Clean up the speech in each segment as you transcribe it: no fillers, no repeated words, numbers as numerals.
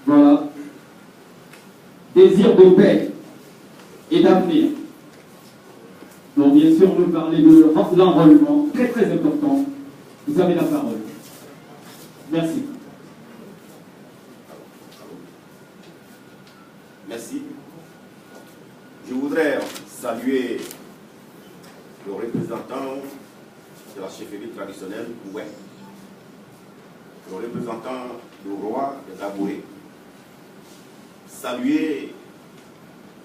Voilà. Désir de paix et d'avenir. Donc bien sûr, nous parler de l'enrôlement, très très important. Vous avez la parole. Merci. Merci. Je voudrais saluer le représentant de la chefferie traditionnelle Oué, le représentant du roi de Gaboué, saluer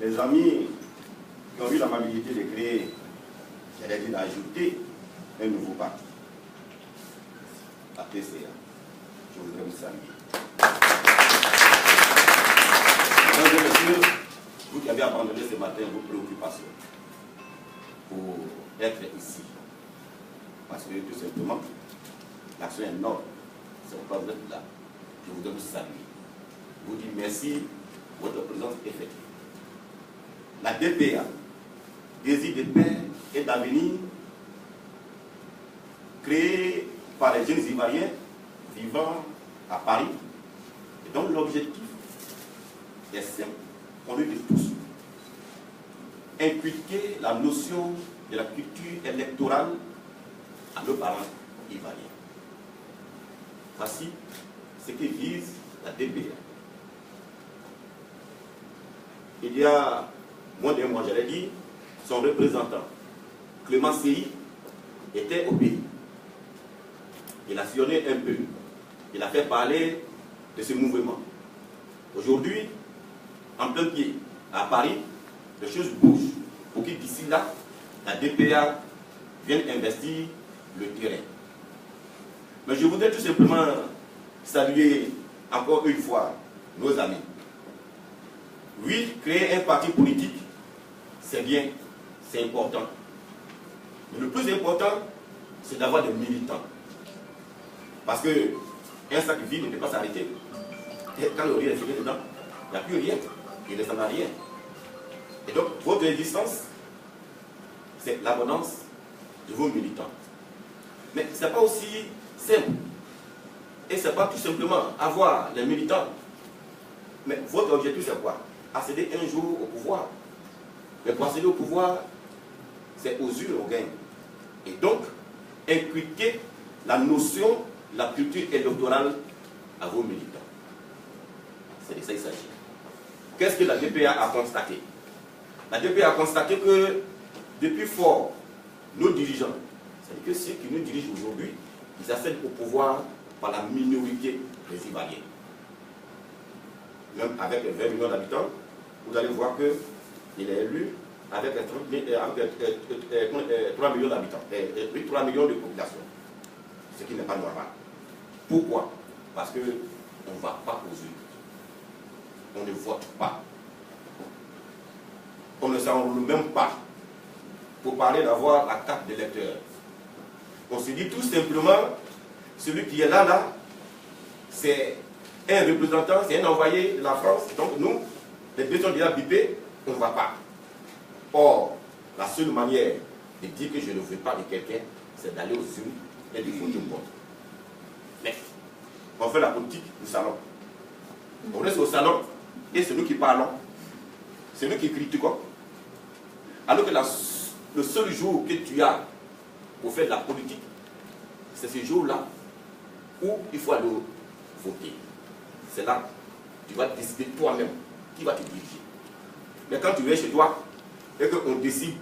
les amis qui ont eu l'amabilité de créer, j'allais dire d'ajouter un nouveau parti, la PCA. Je voudrais vous saluer. Mesdames et messieurs, vous qui avez abandonné ce matin vos préoccupations pour être ici, parce que tout simplement, l'action est noble, c'est pourquoi vous êtes là. Je voudrais vous saluer. Je vous dis merci pour votre présence effective. La DPA, désir de paix et d'avenir, créée par les jeunes Ivoiriens vivant à Paris, et dont l'objectif est simple, pour nous de tous, inculquer la notion de la culture électorale à nos parents ivoiriens. Voici ce que vise la DPA. Il y a moins d'un mois, j'allais dire, son représentant, Clément Séhi, était au pays. Il a sillonné un peu. Il a fait parler de ce mouvement. Aujourd'hui, en plein pied, à Paris, les choses bougent pour que d'ici là, la DPA vienne investir le terrain. Mais je voudrais tout simplement saluer encore une fois nos amis. Oui, créer un parti politique, c'est bien, c'est important. Mais le plus important, c'est d'avoir des militants. Parce qu'un sac vide ne peut pas s'arrêter. Quand le riz est filé dedans, il n'y a plus rien. Il ne ressemble à rien. Et donc, votre existence, c'est l'abondance de vos militants. Mais ce n'est pas aussi simple. Et ce n'est pas tout simplement avoir les militants. Mais votre objectif, c'est quoi? Accéder un jour au pouvoir. Mais pour accéder au pouvoir, c'est aux urnes qu'on gagne. Et donc, inculquer la notion de la culture électorale à vos militants. C'est de ça qu'il s'agit. Qu'est-ce que la DPA a constaté? La DPA a constaté que depuis fort, nos dirigeants, c'est-à-dire que ceux qui nous dirigent aujourd'hui, ils accèdent au pouvoir par la minorité des Ivoiriens. Même avec 20 millions d'habitants, vous allez voir qu'il est élu avec 3 millions d'habitants, 3 millions de population, ce qui n'est pas normal. Pourquoi? Parce qu'on ne va pas aux urnes. On ne vote pas. On ne s'enroule même pas pour parler d'avoir la carte d'électeur. On se dit tout simplement, celui qui est là, c'est un représentant, c'est un envoyé de la France. Donc nous, les deux sont déjà bipés, on ne va pas. Or, la seule manière de dire que je ne veux pas de quelqu'un, c'est d'aller aux urnes et de voter contre. Mais on fait la politique du salon. On reste au salon et c'est nous qui parlons. C'est nous qui critiquons. Alors que le seul jour que tu as pour faire de la politique, c'est ce jour-là où il faut aller voter. C'est là que tu vas décider toi-même qui va te diriger. Mais quand tu viens chez toi et qu'on décide,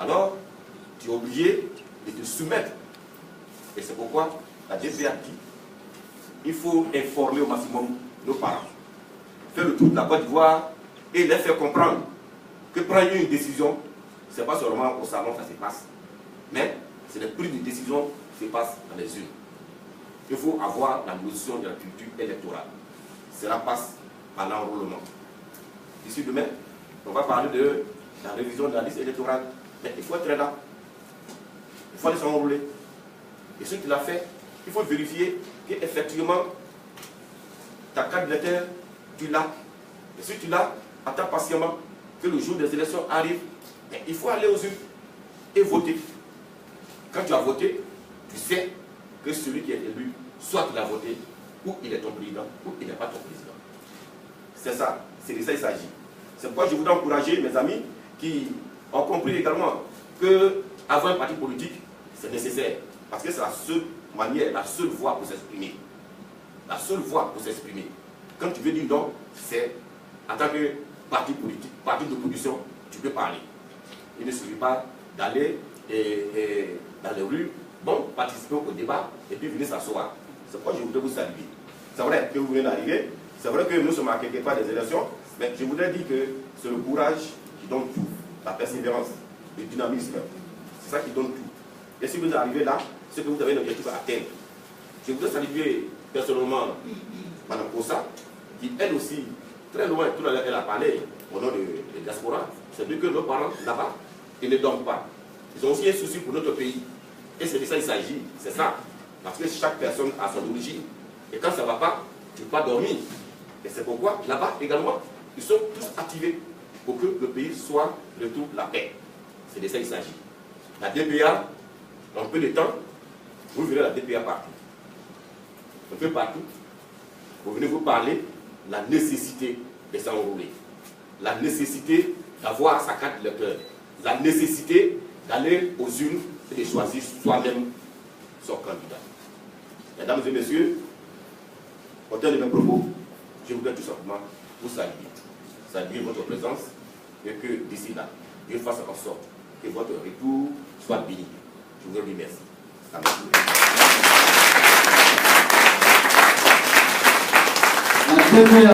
alors tu es obligé de te soumettre. Et c'est pourquoi la DPA dit il faut informer au maximum nos parents, faire le tour de la Côte d'Ivoire et les faire comprendre que prendre une décision, ce n'est pas seulement au salon que ça se passe, mais c'est les prises de décision qui se passent dans les urnes. Il faut avoir la notion de la culture électorale. Cela passe par l'enrôlement. D'ici demain, on va parler de la révision de la liste électorale. Mais il faut être là. Il faut aller s'enrôler. Et ce qu'il a fait, il faut vérifier qu'effectivement, ta carte d'électeur, tu l'as. Et si tu l'as, attends patiemment que le jour des élections arrive. Mais il faut aller aux urnes et voter. Quand tu as voté, tu sais que celui qui est élu, soit il a voté, ou il est ton président, ou il n'est pas ton président. C'est ça, c'est de ça qu'il s'agit. C'est pourquoi je voudrais encourager mes amis qui ont compris également qu'avoir un parti politique, c'est nécessaire. Parce que c'est la seule manière, la seule voie pour s'exprimer. La seule voie pour s'exprimer. Quand tu veux dire non, c'est en tant que parti politique, parti d'opposition, tu peux parler. Il ne suffit pas d'aller dans les rues, bon, participer au débat et puis venir s'asseoir. C'est pourquoi je voudrais vous saluer. C'est vrai que vous venez d'arriver, c'est vrai que nous sommes à quelque part des élections, mais je voudrais dire que c'est le courage qui donne tout, la persévérance, le dynamisme. C'est ça qui donne tout. Et si vous arrivez là, c'est que vous avez un objectif à atteindre. Je voudrais saluer personnellement Mme Kossa, qui elle aussi, très loin, tout à l'heure, elle a parlé au nom de diaspora. C'est vrai que nos parents là-bas, ils ne dorment pas. Ils ont aussi un souci pour notre pays. Et c'est de ça qu'il s'agit, c'est ça. Parce que chaque personne a son origine. Et quand ça ne va pas, tu ne peux pas dormir. Et c'est pourquoi, là-bas également, ils sont tous activés pour que le pays soit de tout la paix. C'est de ça qu'il s'agit. La DPA, en peu de temps, vous verrez la DPA partout. Un peu partout. Vous venez vous parler de la nécessité de s'enrôler. La nécessité d'avoir sa carte d'électeur. La nécessité d'aller aux urnes et de choisir soi-même son candidat. Mesdames et messieurs, au terme de mes propos, je voudrais tout simplement vous saluer votre présence et que d'ici là, Dieu fasse en sorte que votre retour soit béni. Je vous remercie. Amen.